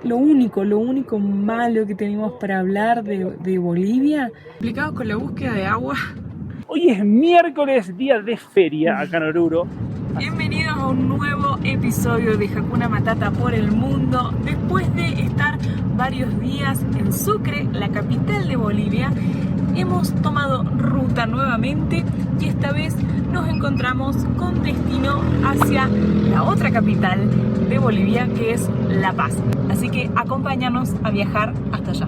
lo único malo que tenemos para hablar de Bolivia, complicado con la búsqueda de agua. Hoy es miércoles, día de feria acá en Oruro. Bienvenidos a un nuevo episodio de Hakuna Matata por el mundo. Después de estar varios días en Sucre, la capital de Bolivia, hemos tomado ruta nuevamente y esta vez nos encontramos con destino hacia la otra capital de Bolivia, que es La Paz. Así que acompáñanos a viajar hasta allá.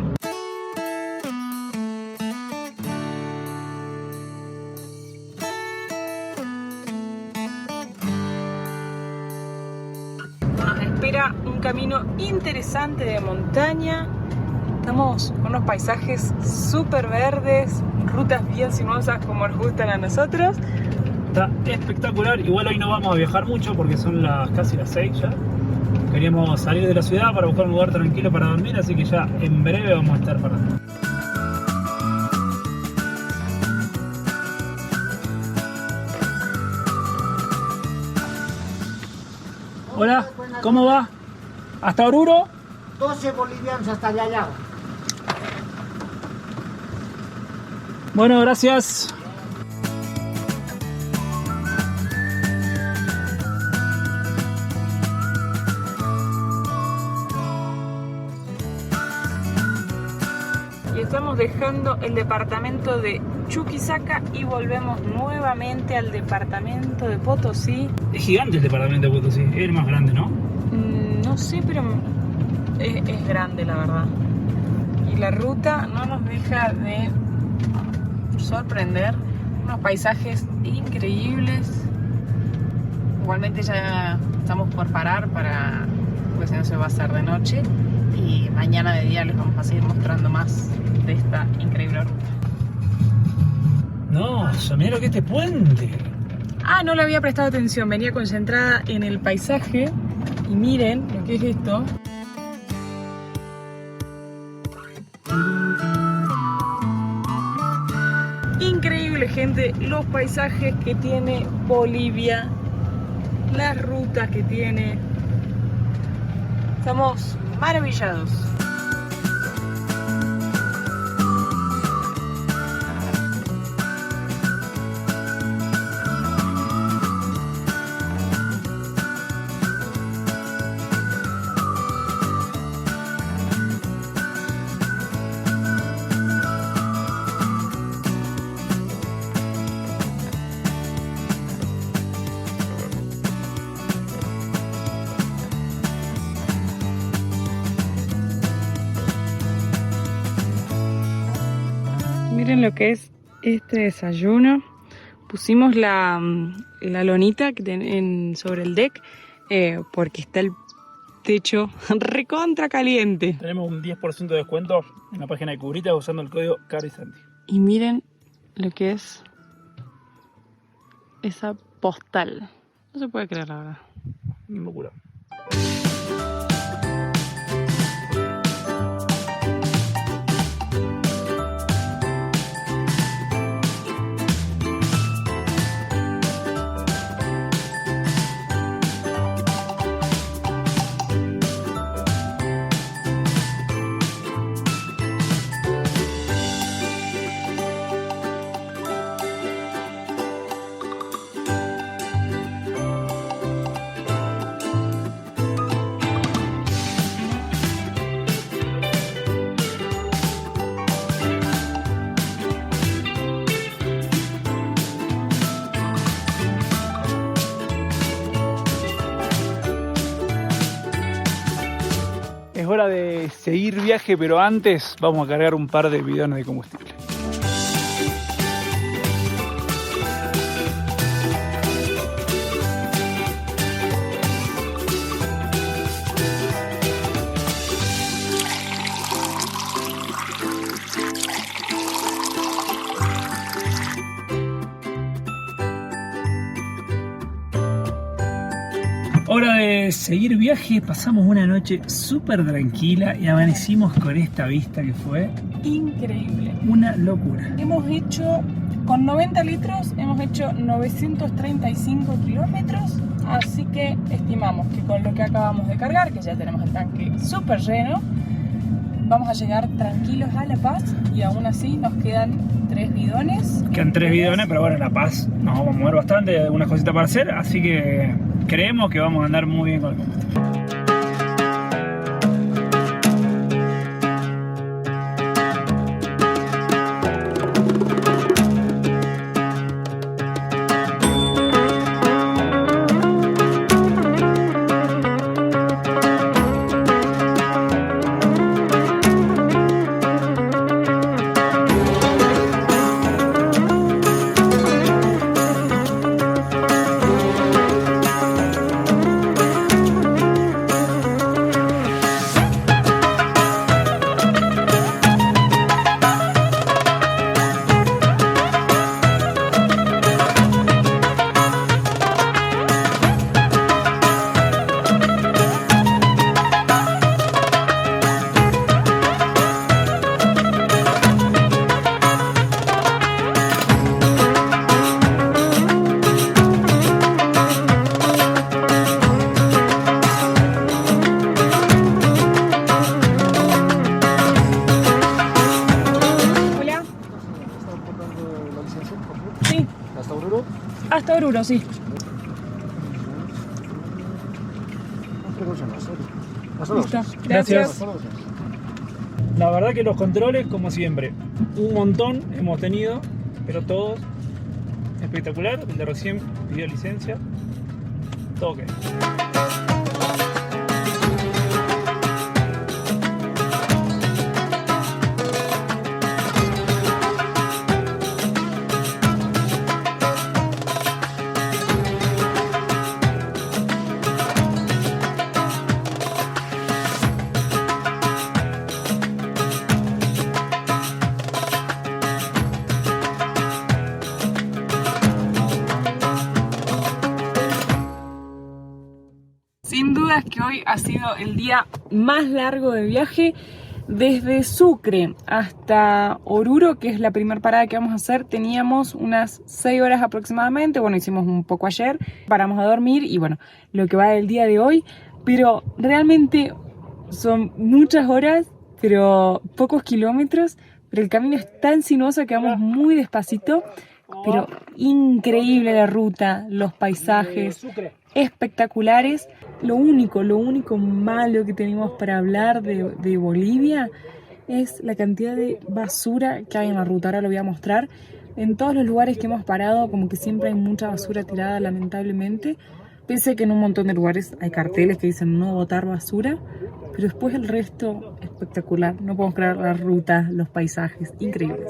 Nos espera un camino interesante de montaña. Estamos con unos paisajes súper verdes, rutas bien sinuosas como nos gustan a nosotros. Está espectacular. Igual hoy no vamos a viajar mucho porque son casi las 6 ya. Queríamos salir de la ciudad para buscar un lugar tranquilo para dormir, así que ya en breve vamos a estar parando. Hola, ¿cómo va? ¿Hasta Oruro? 12 bolivianos hasta allá. Bueno, gracias. Y estamos dejando el departamento de Chuquisaca y volvemos nuevamente al departamento de Potosí. Es gigante el departamento de Potosí, es el más grande, ¿no? No sé, pero es grande la verdad. Y la ruta no nos deja de sorprender. Unos paisajes increíbles. Igualmente ya estamos por parar pues si no se va a hacer de noche. Y mañana de día les vamos a seguir mostrando más de esta increíble ruta. No, mira lo que es este puente. Ah, no le había prestado atención, venía concentrada en el paisaje. Y miren lo que es esto. Increíble, gente, los paisajes que tiene Bolivia, las rutas que tiene. Estamos maravillados. Miren lo que es este desayuno. Pusimos la lonita sobre el deck porque está el techo recontra caliente. Tenemos un 10% de descuento en la página de Cubrita usando el código CARISANTI. Y miren lo que es esa postal. No se puede creer, la verdad. Una locura. Es hora de seguir viaje, pero antes vamos a cargar un par de bidones de combustible. Hora día de seguir viaje, pasamos una noche súper tranquila y amanecimos con esta vista que fue Increíble. una locura. Hemos hecho, con 90 litros, hemos hecho 935 kilómetros. Así que estimamos que con lo que acabamos de cargar, que ya tenemos el tanque súper lleno, vamos a llegar tranquilos a La Paz y aún así nos quedan 3 bidones. Quedan 3 bidones, pero bueno, en La Paz nos vamos a mover bastante, hay algunas cositas para hacer, así que creemos que vamos a andar muy bien con el combustible. Hasta Oruro, sí. Listo, gracias. La verdad que los controles, como siempre, un montón hemos tenido, pero todos espectacular. El de recién pidió licencia, todo ok. Sin dudas que hoy ha sido el día más largo de viaje. Desde Sucre hasta Oruro, que es la primera parada que vamos a hacer, teníamos unas 6 horas aproximadamente. Bueno, hicimos un poco ayer, paramos a dormir y bueno, lo que va del día de hoy. Pero realmente son muchas horas, pero pocos kilómetros. Pero el camino es tan sinuoso que vamos muy despacito. Pero increíble la ruta, los paisajes, espectaculares. Lo único malo que tenemos para hablar de Bolivia es la cantidad de basura que hay en la ruta. Ahora lo voy a mostrar. En todos los lugares que hemos parado, como que siempre hay mucha basura tirada, lamentablemente. Pese que en un montón de lugares hay carteles que dicen no botar basura, pero después el resto, espectacular. No podemos creer la ruta, los paisajes, increíbles.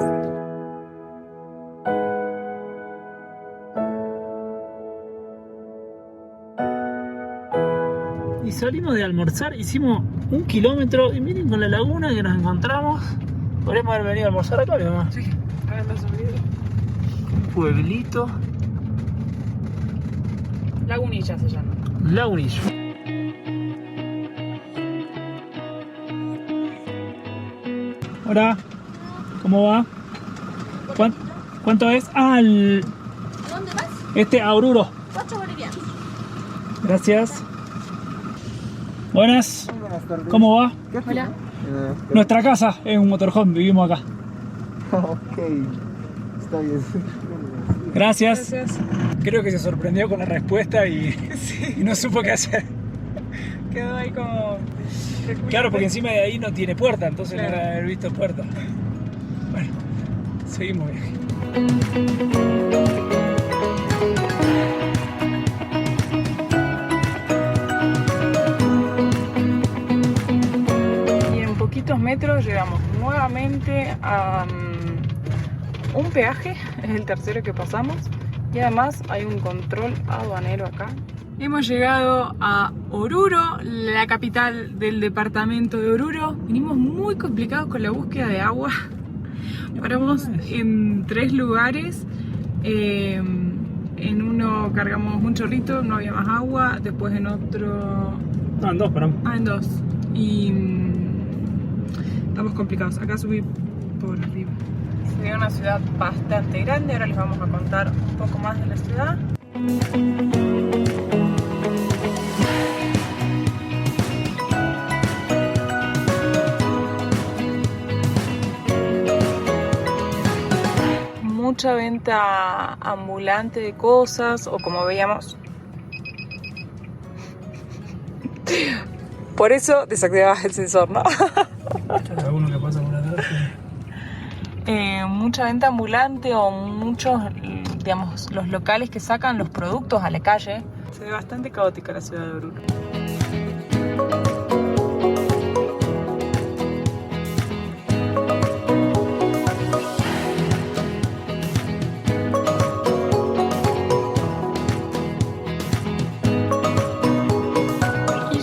Y salimos de almorzar, hicimos 1 kilómetro y miren con la laguna que nos encontramos. Podríamos haber venido a almorzar acá, mi mamá. Sí, habiendo subido. Un pueblito. Lagunilla se llama. Lagunillo. Hola, ¿cómo va? ¿Cuánto es? ¿Dónde vas? A Oruro. 8 bolivianos. Gracias. Buenas, Buenas tardes. ¿cómo va? Hola. Nuestra casa es un motorhome, vivimos acá. Ok, está bien. Gracias. Gracias. Creo que se sorprendió con la respuesta y no supo qué hacer. Quedó ahí como... Claro, porque encima de ahí no tiene puerta, entonces Claro. no era haber visto puerta. Bueno, seguimos viaje. Y en poquitos metros llegamos nuevamente a un peaje, es el tercero que pasamos, y además hay un control aduanero acá. Hemos llegado a Oruro, la capital del departamento de Oruro. Venimos muy complicados con la búsqueda de agua. Paramos en 3 lugares. En en uno cargamos un chorrito, no había más agua, después en otro... No, en dos, perdón. En dos. Y estamos complicados. Acá subí por arriba. Se ve una ciudad bastante grande, ahora les vamos a contar un poco más de la ciudad. Mucha venta ambulante de cosas, o como veíamos. Por eso desactivabas el sensor, ¿no? Alguno que pasa por atrás. Mucha venta ambulante o muchos, digamos, los locales que sacan los productos a la calle. Se ve bastante caótica la ciudad de Oruro.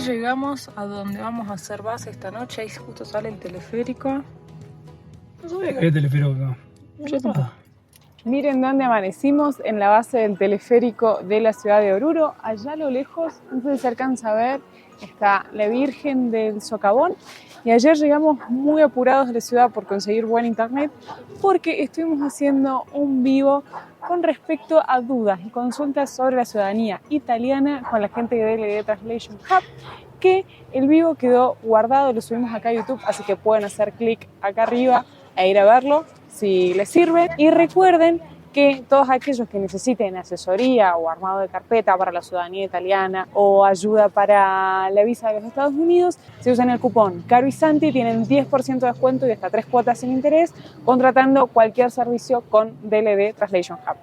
Llegamos a donde vamos a hacer base esta noche. Ahí justo sale el teleférico. No sabía que había teleférico acá. Yo tampoco. Miren dónde amanecimos, en la base del teleférico de la ciudad de Oruro. Allá a lo lejos, no sé si se alcanza a ver, está la Virgen del Socavón. Y ayer llegamos muy apurados a la ciudad por conseguir buen internet, porque estuvimos haciendo un vivo con respecto a dudas y consultas sobre la ciudadanía italiana con la gente de DLD Translation Hub, que el vivo quedó guardado, lo subimos acá a YouTube, así que pueden hacer clic acá arriba e ir a verlo si les sirve. Y recuerden que todos aquellos que necesiten asesoría o armado de carpeta para la ciudadanía italiana o ayuda para la visa de los Estados Unidos, si usan el cupón CAROISANTI tienen 10% de descuento y hasta 3 cuotas sin interés contratando cualquier servicio con DLD Translation Hub.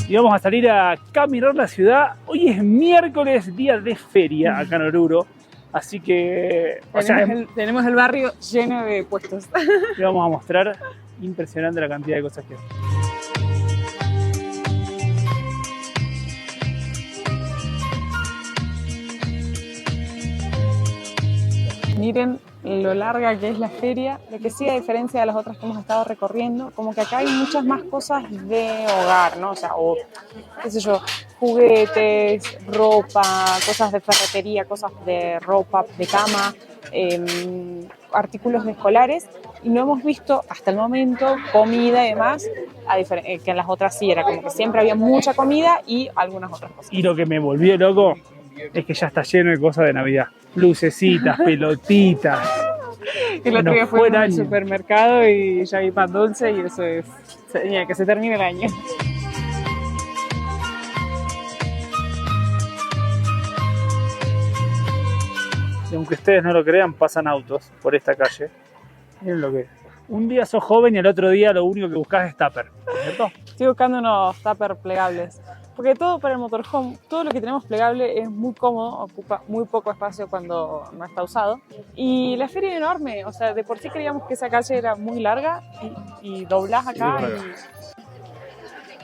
Y vamos a salir a caminar la ciudad. Hoy es miércoles, día de feria acá en Oruro. Así que... Tenemos el barrio lleno de puestos. Le vamos a mostrar impresionante la cantidad de cosas que hay. Miren lo larga que es la feria, lo que sí a diferencia de las otras que hemos estado recorriendo, como que acá hay muchas más cosas de hogar, ¿no? O sea, o qué sé yo, juguetes, ropa, cosas de ferretería, cosas de ropa, de cama, artículos de escolares, y no hemos visto hasta el momento comida y demás, que en las otras sí, era como que siempre había mucha comida y algunas otras cosas. Y lo que me volvió loco es que ya está lleno de cosas de Navidad. Lucecitas, pelotitas. El otro día fuimos al supermercado y ya vi pan dulce y eso es señal que se termine el año. Y aunque ustedes no lo crean, pasan autos por esta calle. Miren lo que es. Un día sos joven y al otro día lo único que buscas es tupper, ¿cierto? Estoy buscando unos tupper plegables. Porque todo para el motorhome, todo lo que tenemos plegable es muy cómodo, ocupa muy poco espacio cuando no está usado. Y la feria es enorme, o sea, de por sí creíamos que esa calle era muy larga y doblás acá.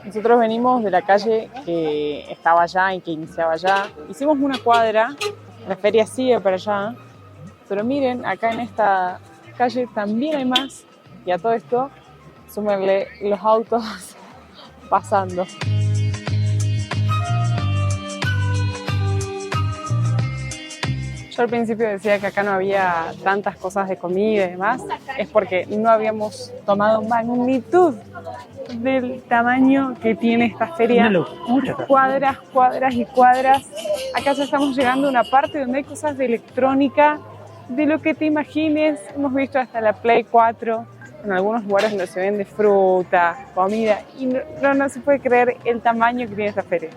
Nosotros venimos de la calle que estaba allá y que iniciaba allá. Hicimos una cuadra, la feria sigue para allá, pero miren, acá en esta calle también hay más. Y a todo esto, súmenle los autos pasando. Yo al principio decía que acá no había tantas cosas de comida y demás, es porque no habíamos tomado magnitud del tamaño que tiene esta feria. Cuadras, cuadras y cuadras. Acá ya estamos llegando a una parte donde hay cosas de electrónica, de lo que te imagines. Hemos visto hasta la Play 4 en algunos lugares donde se vende fruta, comida, y no se puede creer el tamaño que tiene esta feria.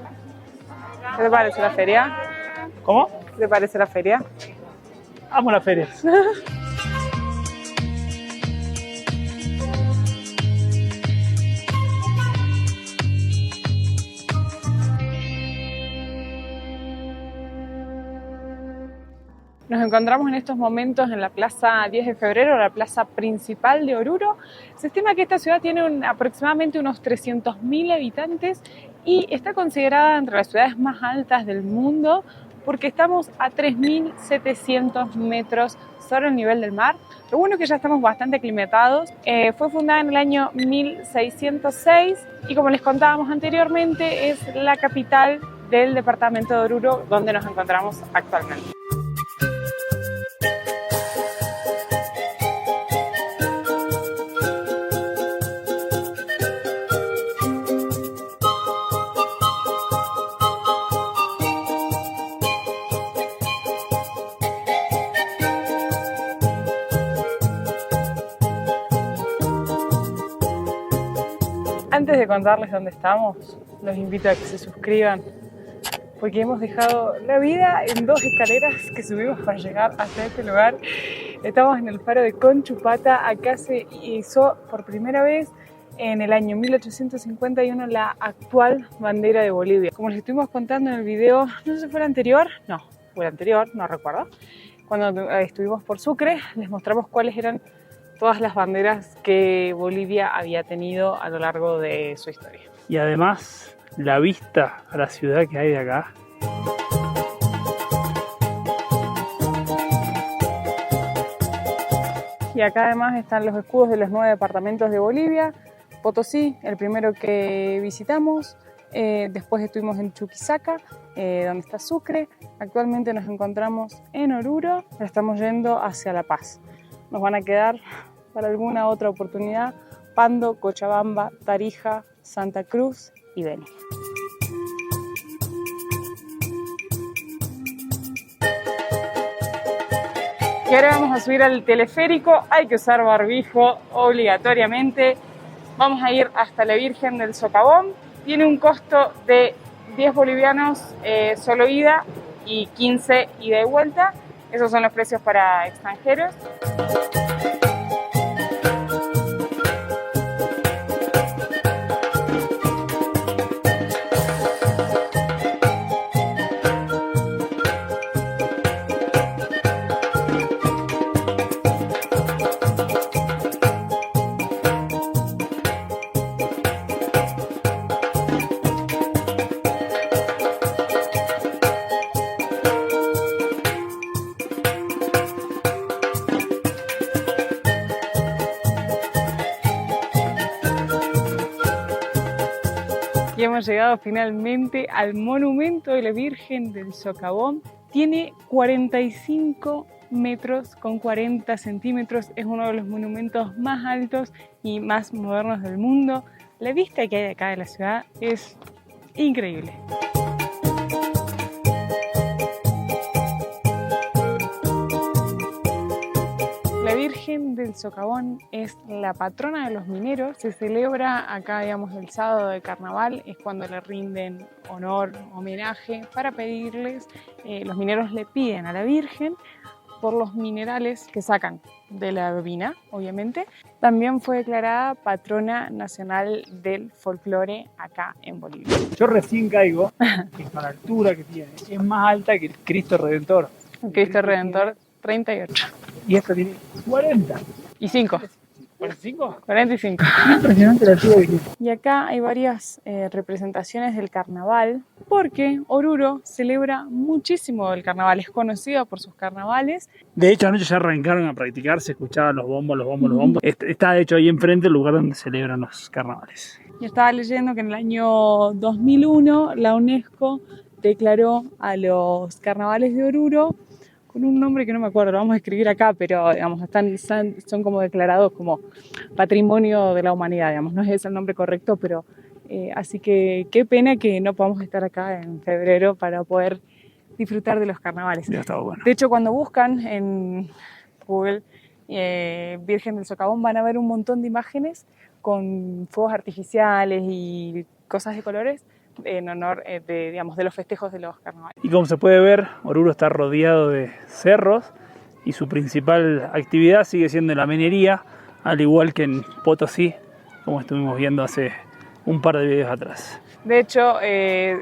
¿Qué te parece la feria? ¿Cómo? ¿Qué te parece la feria? Amo las ferias. Nos encontramos en estos momentos en la Plaza 10 de Febrero, la plaza principal de Oruro. Se estima que esta ciudad tiene aproximadamente unos 300.000 habitantes y está considerada entre las ciudades más altas del mundo porque estamos a 3.700 metros sobre el nivel del mar. Lo bueno es que ya estamos bastante aclimatados. Fue fundada en el año 1606 y, como les contábamos anteriormente, es la capital del departamento de Oruro, donde nos encontramos actualmente. Antes de contarles dónde estamos, los invito a que se suscriban porque hemos dejado la vida en 2 escaleras que subimos para llegar hasta este lugar. Estamos en el faro de Conchupata. Acá se hizo por primera vez en el año 1851 la actual bandera de Bolivia. Como les estuvimos contando en el video, no sé si fue el anterior, no recuerdo. Cuando estuvimos por Sucre, les mostramos cuáles eran todas las banderas que Bolivia había tenido a lo largo de su historia. Y además, la vista a la ciudad que hay de acá. Y acá además están los escudos de los 9 departamentos de Bolivia. Potosí, el primero que visitamos. Después estuvimos en Chuquisaca, donde está Sucre. Actualmente nos encontramos en Oruro. Estamos yendo hacia La Paz. Nos van a quedar para alguna otra oportunidad Pando, Cochabamba, Tarija, Santa Cruz y Beni. Y ahora vamos a subir al teleférico. Hay que usar barbijo obligatoriamente. Vamos a ir hasta la Virgen del Socavón. Tiene un costo de 10 bolivianos solo ida y 15 ida y vuelta. Esos son los precios para extranjeros. Y hemos llegado finalmente al monumento de la Virgen del Socavón. Tiene 45 metros con 40 centímetros. Es uno de los monumentos más altos y más modernos del mundo. La vista que hay de acá de la ciudad es increíble. La Virgen del Socavón es la patrona de los mineros. Se celebra acá, digamos, el sábado de carnaval, es cuando le rinden honor, homenaje, para pedirles, los mineros le piden a la Virgen por los minerales que sacan de la mina, obviamente. También fue declarada patrona nacional del folclore acá en Bolivia. Yo recién caigo que con la altura que tiene es más alta que el Cristo Redentor. El Cristo Redentor 38. Y esta tiene 40. Y 5. ¿45? 45. Impresionante la altura que tiene. Y acá hay varias representaciones del carnaval, porque Oruro celebra muchísimo el carnaval, es conocido por sus carnavales. De hecho, anoche ya arrancaron a practicar, se escuchaban los bombos. Está de hecho ahí enfrente el lugar donde celebran los carnavales. Yo estaba leyendo que en el año 2001 la UNESCO declaró a los carnavales de Oruro con un nombre que no me acuerdo, lo vamos a escribir acá, pero digamos, son como declarados como patrimonio de la humanidad, digamos, no es ese el nombre correcto, pero así que qué pena que no podamos estar acá en febrero para poder disfrutar de los carnavales. Ya estaba bueno. De hecho, cuando buscan en Google Virgen del Socavón van a ver un montón de imágenes con fuegos artificiales y cosas de colores en honor de los festejos de los carnavales. Y como se puede ver, Oruro está rodeado de cerros y su principal actividad sigue siendo la minería, al igual que en Potosí, como estuvimos viendo hace un par de videos atrás. De hecho,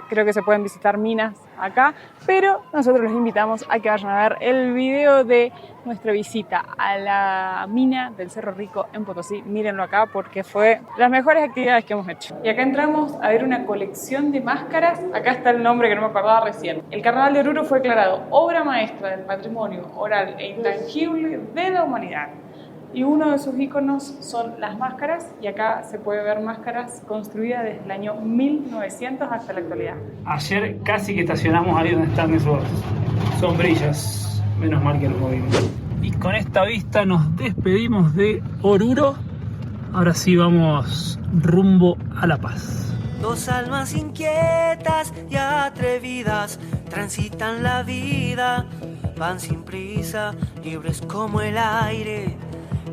creo que se pueden visitar minas acá, pero nosotros los invitamos a que vayan a ver el video de nuestra visita a la mina del Cerro Rico en Potosí. Mírenlo acá porque fue las mejores actividades que hemos hecho. Y acá entramos a ver una colección de máscaras. Acá está el nombre que no me acordaba recién. El Carnaval de Oruro fue declarado obra maestra del patrimonio oral e intangible de la humanidad. Y uno de sus iconos son las máscaras, y acá se puede ver máscaras construidas desde el año 1900 hasta la actualidad. Ayer casi que estacionamos ahí donde están esos sombrillas, menos mal que nos movimos. Y con esta vista nos despedimos de Oruro. Ahora sí vamos rumbo a La Paz. Dos almas inquietas y atrevidas transitan la vida, van sin prisa, libres como el aire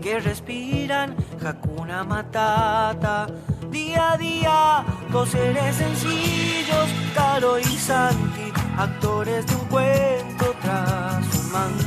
que respiran, Hakuna Matata. Día a día, dos seres sencillos, Caro y Santi, actores de un cuento tras un mango.